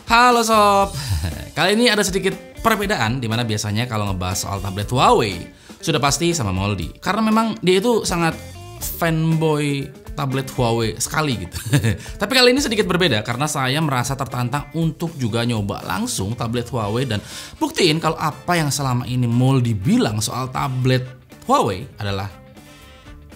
Halo sob, kali ini ada sedikit perbedaan dimana biasanya kalau ngebahas soal tablet Huawei sudah pasti sama Moldy. Karena memang dia itu sangat fanboy tablet Huawei sekali gitu. Tapi kali ini sedikit berbeda karena saya merasa tertantang untuk juga nyoba langsung tablet Huawei dan buktiin kalau apa yang selama ini Moldy bilang soal tablet Huawei adalah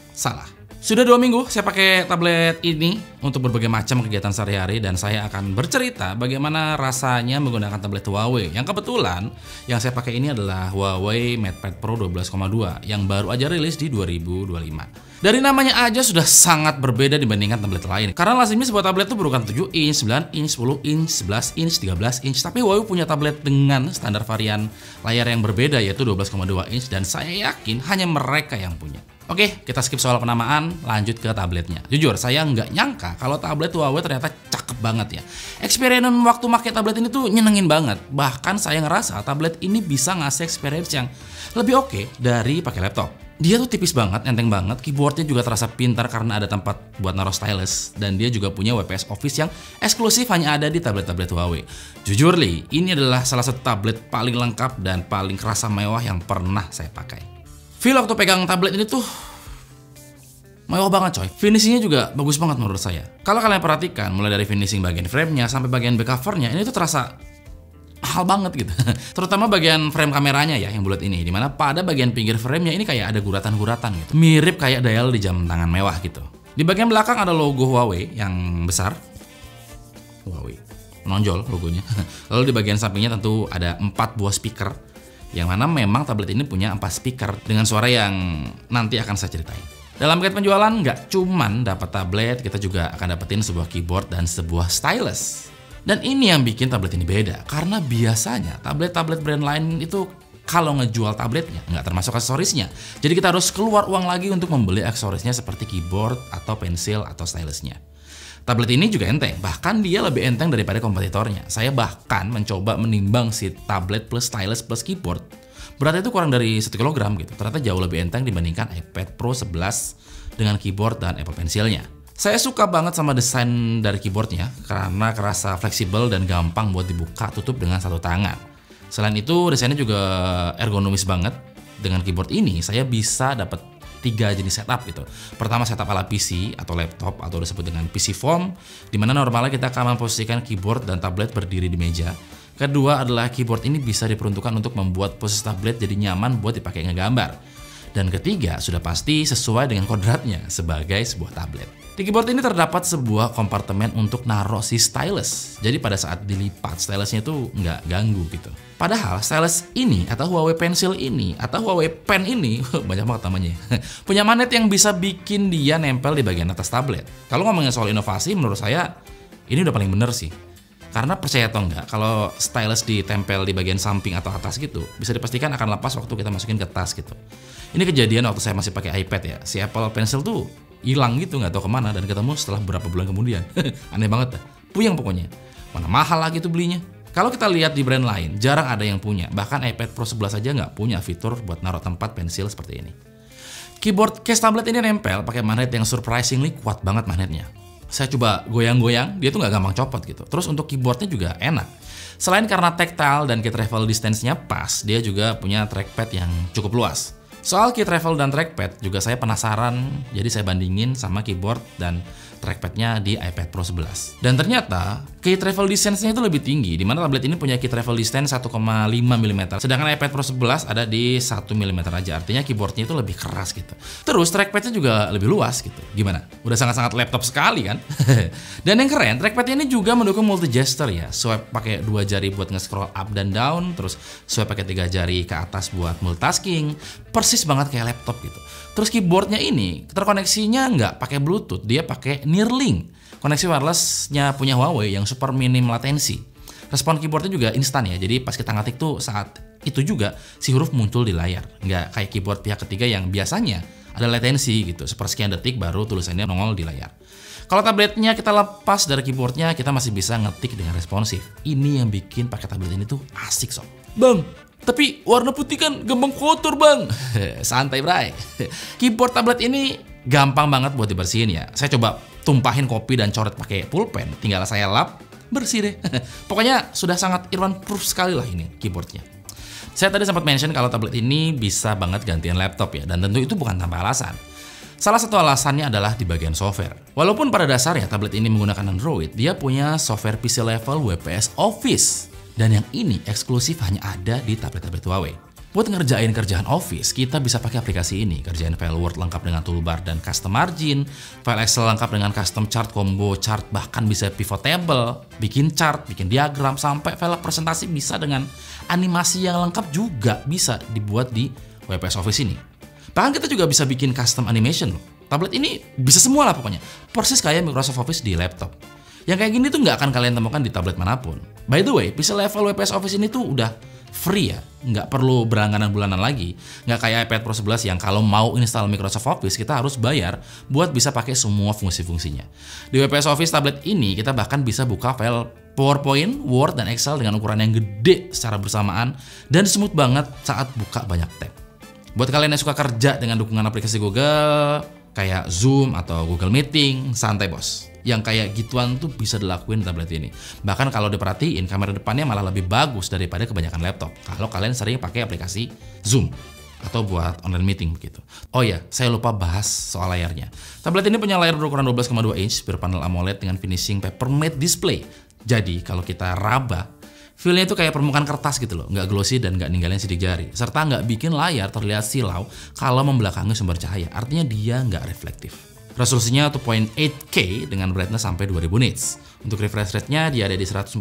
salah. Sudah 2 minggu saya pakai tablet ini untuk berbagai macam kegiatan sehari-hari dan saya akan bercerita bagaimana rasanya menggunakan tablet Huawei. Yang kebetulan yang saya pakai ini adalah Huawei MatePad Pro 12,2 yang baru aja rilis di 2025. Dari namanya aja sudah sangat berbeda dibandingkan tablet lain. Karena lazimnya sebuah tablet itu berukuran 7 inch, 9 inch, 10 inch, 11 inch, 13 inch. Tapi Huawei punya tablet dengan standar varian layar yang berbeda yaitu 12,2 inch dan saya yakin hanya mereka yang punya. Oke, kita skip soal penamaan, lanjut ke tabletnya. Jujur, saya nggak nyangka kalau tablet Huawei ternyata cakep banget ya. Experience waktu pakai tablet ini tuh nyenengin banget. Bahkan saya ngerasa tablet ini bisa ngasih experience yang lebih oke dari pakai laptop. Dia tuh tipis banget, enteng banget, keyboardnya juga terasa pintar karena ada tempat buat naruh stylus. Dan dia juga punya WPS Office yang eksklusif hanya ada di tablet-tablet Huawei. Jujur Li, ini adalah salah satu tablet paling lengkap dan paling kerasa mewah yang pernah saya pakai. Feel waktu pegang tablet ini tuh mewah banget coy. Finishingnya juga bagus banget menurut saya. Kalau kalian perhatikan, mulai dari finishing bagian framenya sampai bagian back covernya, ini tuh terasa mahal banget gitu. Terutama bagian frame kameranya ya yang bulat ini, dimana pada bagian pinggir framenya ini kayak ada guratan-guratan gitu. Mirip kayak dial di jam tangan mewah gitu. Di bagian belakang ada logo Huawei yang besar. Huawei menonjol logonya. Lalu di bagian sampingnya tentu ada 4 buah speaker, yang mana memang tablet ini punya 4 speaker dengan suara yang nanti akan saya ceritain. Dalam guide penjualan nggak cuman dapat tablet, kita juga akan dapetin sebuah keyboard dan sebuah stylus. Dan ini yang bikin tablet ini beda, karena biasanya tablet-tablet brand lain itu kalau ngejual tabletnya nggak termasuk aksesorisnya. Jadi kita harus keluar uang lagi untuk membeli aksesorisnya seperti keyboard atau pensil atau stylusnya. Tablet ini juga enteng, bahkan dia lebih enteng daripada kompetitornya. Saya bahkan mencoba menimbang si tablet plus stylus plus keyboard. Beratnya itu kurang dari 1 kg gitu. Ternyata jauh lebih enteng dibandingkan iPad Pro 11 dengan keyboard dan Apple Pencilnya. Saya suka banget sama desain dari keyboardnya karena kerasa fleksibel dan gampang buat dibuka tutup dengan satu tangan. Selain itu desainnya juga ergonomis banget. Dengan keyboard ini saya bisa dapat 3 jenis setup gitu. Pertama setup ala PC atau laptop atau disebut dengan PC form, di mana normalnya kita akan memposisikan keyboard dan tablet berdiri di meja. Kedua adalah keyboard ini bisa diperuntukkan untuk membuat posisi tablet jadi nyaman buat dipakai ngegambar. Dan ketiga sudah pasti sesuai dengan kodratnya sebagai sebuah tablet. Di keyboard ini terdapat sebuah kompartemen untuk naruh si stylus. Jadi pada saat dilipat stylusnya itu nggak ganggu gitu. Padahal stylus ini atau Huawei Pencil ini atau Huawei Pen ini banyak banget namanya. Punya magnet yang bisa bikin dia nempel di bagian atas tablet. Kalau ngomongin soal inovasi, menurut saya ini udah paling bener sih. Karena percaya atau enggak, kalau stylus ditempel di bagian samping atau atas gitu, bisa dipastikan akan lepas waktu kita masukin ke tas gitu. Ini kejadian waktu saya masih pakai iPad ya. Si Apple Pencil tuh hilang gitu, nggak tahu kemana dan ketemu setelah beberapa bulan kemudian. Aneh banget dah. Puyeng pokoknya. Mana mahal lagi tuh belinya. Kalau kita lihat di brand lain, jarang ada yang punya. Bahkan iPad Pro 11 aja nggak punya fitur buat naruh tempat pensil seperti ini. Keyboard case tablet ini nempel pakai magnet yang surprisingly kuat banget magnetnya. Saya coba goyang-goyang, dia tuh nggak gampang copot gitu. Terus untuk keyboardnya juga enak. Selain karena tactile dan key travel distance-nya pas, dia juga punya trackpad yang cukup luas. Soal key travel dan trackpad juga saya penasaran, jadi saya bandingin sama keyboard dan trackpadnya di iPad Pro 11. Dan ternyata key travel distance-nya itu lebih tinggi, di mana tablet ini punya key travel distance 1,5 mm, sedangkan iPad Pro 11 ada di 1 mm aja, artinya keyboardnya itu lebih keras gitu. Terus trackpadnya juga lebih luas gitu. Gimana? Udah sangat-sangat laptop sekali kan? Dan yang keren, trackpadnya ini juga mendukung multi gesture ya. Swipe pakai 2 jari buat nge-scroll up dan down, terus swipe pakai 3 jari ke atas buat multitasking. Persis banget kayak laptop gitu. Terus keyboardnya ini terkoneksinya nggak pakai Bluetooth, dia pakai Neuralink. Koneksi wirelessnya punya Huawei yang super minim latensi. Respon keyboardnya juga instan ya, jadi pas kita ngetik tuh saat itu juga si huruf muncul di layar. Nggak kayak keyboard pihak ketiga yang biasanya ada latensi gitu, sepersekian detik baru tulisannya nongol di layar. Kalau tabletnya kita lepas dari keyboardnya, kita masih bisa ngetik dengan responsif. Ini yang bikin pakai tablet ini tuh asik sob. Bang, tapi warna putih kan gampang kotor bang. Santai bray. Keyboard tablet ini gampang banget buat dibersihin ya. Saya coba tumpahin kopi dan coret pakai pulpen. Tinggal saya lap, bersih deh. Pokoknya sudah sangat Irwan proof sekali lah ini keyboardnya. Saya tadi sempat mention kalau tablet ini bisa banget gantian laptop ya, dan tentu itu bukan tanpa alasan. Salah satu alasannya adalah di bagian software. Walaupun pada dasarnya tablet ini menggunakan Android, dia punya software PC level WPS Office. Dan yang ini eksklusif hanya ada di tablet-tablet Huawei. Buat ngerjain kerjaan Office, kita bisa pakai aplikasi ini. Kerjain file Word lengkap dengan toolbar dan custom margin, file Excel lengkap dengan custom chart, combo chart, bahkan bisa pivot table, bikin chart, bikin diagram, sampai file presentasi bisa dengan animasi yang lengkap juga bisa dibuat di WPS Office ini. Bahkan kita juga bisa bikin custom animation loh. Tablet ini bisa semua lah pokoknya. Persis kayak Microsoft Office di laptop. Yang kayak gini tuh nggak akan kalian temukan di tablet manapun. By the way, PC level WPS Office ini tuh udah free ya, nggak perlu berlangganan bulanan lagi. Nggak kayak iPad Pro 11 yang kalau mau install Microsoft Office kita harus bayar buat bisa pakai semua fungsi-fungsinya. Di WPS Office tablet ini kita bahkan bisa buka file PowerPoint, Word, dan Excel dengan ukuran yang gede secara bersamaan dan smooth banget saat buka banyak tab. Buat kalian yang suka kerja dengan dukungan aplikasi Google kayak Zoom atau Google Meeting, santai bos. Yang kayak gituan tuh bisa dilakuin di tablet ini. Bahkan kalau diperhatiin, kamera depannya malah lebih bagus daripada kebanyakan laptop. Kalau kalian sering pakai aplikasi Zoom atau buat online meeting begitu. Oh ya, saya lupa bahas soal layarnya. Tablet ini punya layar berukuran 12,2 inch berpanel AMOLED dengan finishing paper matte display. Jadi kalau kita raba, feel-nya itu kayak permukaan kertas gitu loh, nggak glossy dan nggak ninggalin sidik jari. Serta nggak bikin layar terlihat silau kalau membelakangi sumber cahaya. Artinya dia nggak reflektif. Resolusinya 2.8K dengan brightness sampai 2000 nits. Untuk refresh rate-nya dia ada di 144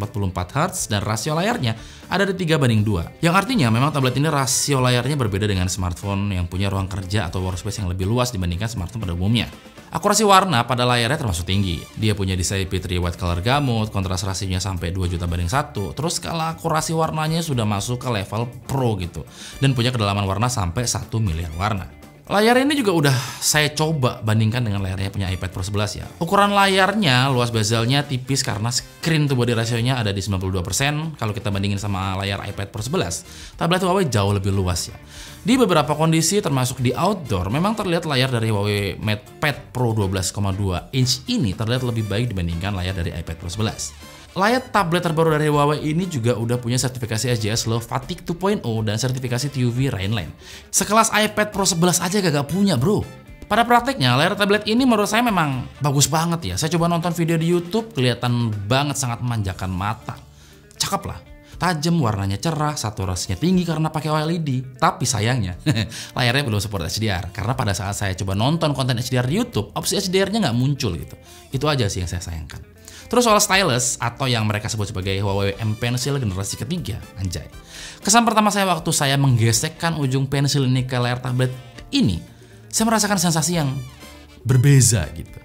Hz dan rasio layarnya ada di 3:2. Yang artinya memang tablet ini rasio layarnya berbeda dengan smartphone yang punya ruang kerja atau workspace yang lebih luas dibandingkan smartphone pada umumnya. Akurasi warna pada layarnya termasuk tinggi. Dia punya desain IP3 white color gamut, kontras rasionya sampai 2 juta banding 1. Terus skala akurasi warnanya sudah masuk ke level pro gitu. Dan punya kedalaman warna sampai 1 miliar warna. Layar ini juga udah saya coba bandingkan dengan layarnya punya iPad Pro 11 ya. Ukuran layarnya, luas bezelnya tipis karena screen to body rasionya ada di 92%. Kalau kita bandingin sama layar iPad Pro 11, tablet Huawei jauh lebih luas ya. Di beberapa kondisi termasuk di outdoor, memang terlihat layar dari Huawei MatePad Pro 12,2 inch ini terlihat lebih baik dibandingkan layar dari iPad Pro 11. Layar tablet terbaru dari Huawei ini juga udah punya sertifikasi SGS Low Fatigue 2.0 dan sertifikasi TUV Rainline. Sekelas iPad Pro 11 aja gak punya bro. Pada prakteknya layar tablet ini menurut saya memang bagus banget ya. Saya coba nonton video di YouTube, kelihatan banget sangat memanjakan mata. Cakep lah. Tajam, warnanya cerah, saturasinya tinggi karena pakai OLED. Tapi sayangnya layarnya belum support HDR. Karena pada saat saya coba nonton konten HDR di YouTube, opsi HDR-nya nggak muncul gitu. Itu aja sih yang saya sayangkan. Terus soal stylus atau yang mereka sebut sebagai Huawei M Pencil generasi ketiga, anjay. Kesan pertama saya waktu saya menggesekkan ujung pensil ini ke layar tablet ini, saya merasakan sensasi yang berbeza gitu.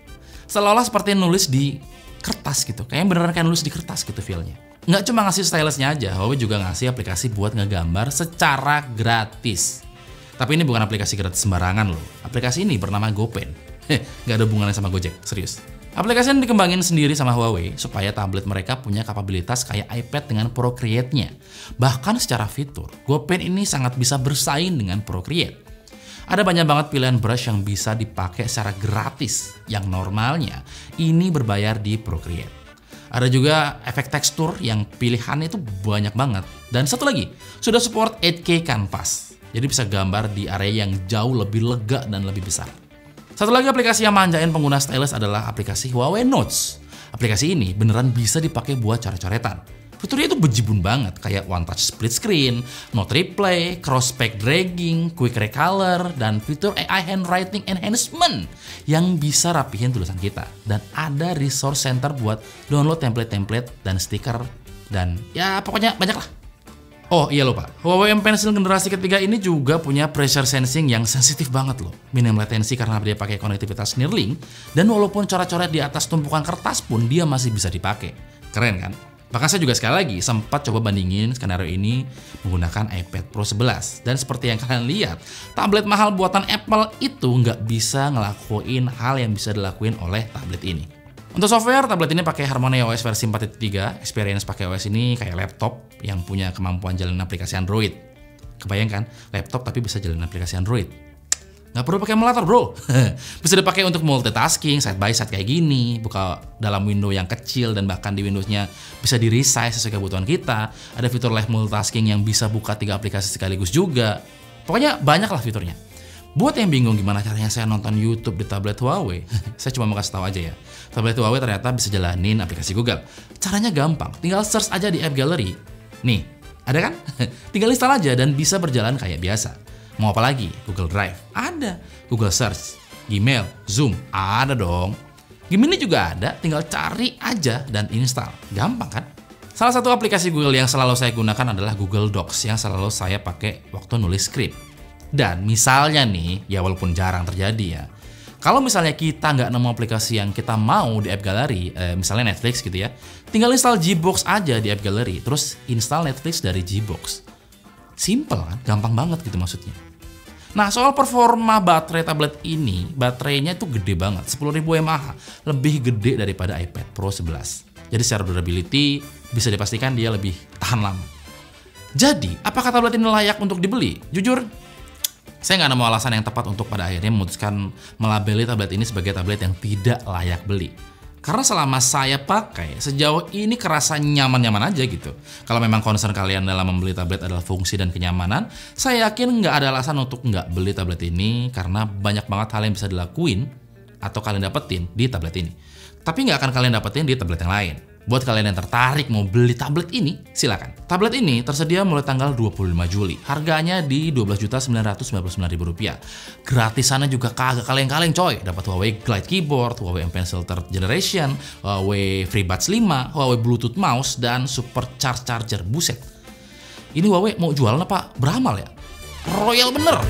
Seolah-olah seperti nulis di kertas gitu, kayak beneran kayak nulis di kertas gitu feel-nya. Nggak cuma ngasih stylusnya aja, Huawei juga ngasih aplikasi buat ngegambar secara gratis. Tapi ini bukan aplikasi gratis sembarangan loh. Aplikasi ini bernama GoPen. Nggak ada hubungannya sama Gojek, serius. Aplikasi ini dikembangin sendiri sama Huawei supaya tablet mereka punya kapabilitas kayak iPad dengan Procreate-nya. Bahkan secara fitur, GoPen ini sangat bisa bersaing dengan Procreate. Ada banyak banget pilihan brush yang bisa dipakai secara gratis, yang normalnya ini berbayar di Procreate. Ada juga efek tekstur yang pilihannya itu banyak banget. Dan satu lagi, sudah support 8K Canvas. Jadi bisa gambar di area yang jauh lebih lega dan lebih besar. Satu lagi aplikasi yang manjain pengguna stylus adalah aplikasi Huawei Notes. Aplikasi ini beneran bisa dipakai buat coret-coretan. Fiturnya itu bejibun banget, kayak one touch split screen, note replay, cross page dragging, quick recolor, dan fitur AI handwriting enhancement yang bisa rapihin tulisan kita. Dan ada resource center buat download template-template dan stiker, dan ya pokoknya banyak lah. Oh iya lupa, Huawei M Pencil generasi ketiga ini juga punya pressure sensing yang sensitif banget loh. Minim latensi karena dia pakai konektivitas Neuralink, dan walaupun coret-coret di atas tumpukan kertas pun dia masih bisa dipakai. Keren kan? Bahkan saya juga sekali lagi sempat coba bandingin skenario ini menggunakan iPad Pro 11. Dan seperti yang kalian lihat, tablet mahal buatan Apple itu nggak bisa ngelakuin hal yang bisa dilakuin oleh tablet ini. Untuk software, tablet ini pakai Harmony OS versi 4.3. Experience pakai OS ini kayak laptop yang punya kemampuan jalan aplikasi Android. Kebayang kan? Laptop tapi bisa jalan aplikasi Android. Nggak perlu pakai emulator bro. Bisa dipakai untuk multitasking, side by side kayak gini, buka dalam window yang kecil dan bahkan di Windowsnya bisa di resize sesuai kebutuhan kita. Ada fitur live multitasking yang bisa buka 3 aplikasi sekaligus juga. Pokoknya banyak lah fiturnya. Buat yang bingung gimana caranya saya nonton YouTube di tablet Huawei, saya cuma mau kasih tahu aja ya. Tablet Huawei ternyata bisa jalanin aplikasi Google. Caranya gampang, tinggal search aja di App Gallery. Nih, ada kan? Tinggal install aja dan bisa berjalan kayak biasa. Mau apa lagi? Google Drive? Ada. Google Search, Gmail, Zoom? Ada dong. Gmail ini juga ada, tinggal cari aja dan install. Gampang kan? Salah satu aplikasi Google yang selalu saya gunakan adalah Google Docs yang selalu saya pakai waktu nulis skrip. Dan misalnya nih, ya walaupun jarang terjadi ya, kalau misalnya kita nggak nemu aplikasi yang kita mau di App Gallery, misalnya Netflix gitu ya, tinggal install Gbox aja di App Gallery, terus install Netflix dari Gbox. Simple kan? Gampang banget gitu maksudnya. Nah, soal performa baterai tablet ini, baterainya itu gede banget, 10.000 mAh, lebih gede daripada iPad Pro 11. Jadi secara durability bisa dipastikan dia lebih tahan lama. Jadi, apakah tablet ini layak untuk dibeli? Jujur, saya nggak nemu alasan yang tepat untuk pada akhirnya memutuskan melabeli tablet ini sebagai tablet yang tidak layak beli. Karena selama saya pakai, sejauh ini kerasa nyaman-nyaman aja gitu. Kalau memang concern kalian dalam membeli tablet adalah fungsi dan kenyamanan, saya yakin nggak ada alasan untuk nggak beli tablet ini karena banyak banget hal yang bisa dilakuin atau kalian dapetin di tablet ini. Tapi nggak akan kalian dapetin di tablet yang lain. Buat kalian yang tertarik mau beli tablet ini, silakan. Tablet ini tersedia mulai tanggal 25 Juli. Harganya di Rp12.999.000. Gratisannya juga kagak kaleng-kaleng coy. Dapat Huawei Glide Keyboard, Huawei M Pencil 3rd Generation, Huawei FreeBuds 5, Huawei Bluetooth Mouse, dan Supercharge Charger. Buset. Ini Huawei mau jualan apa beramal ya? Royal bener.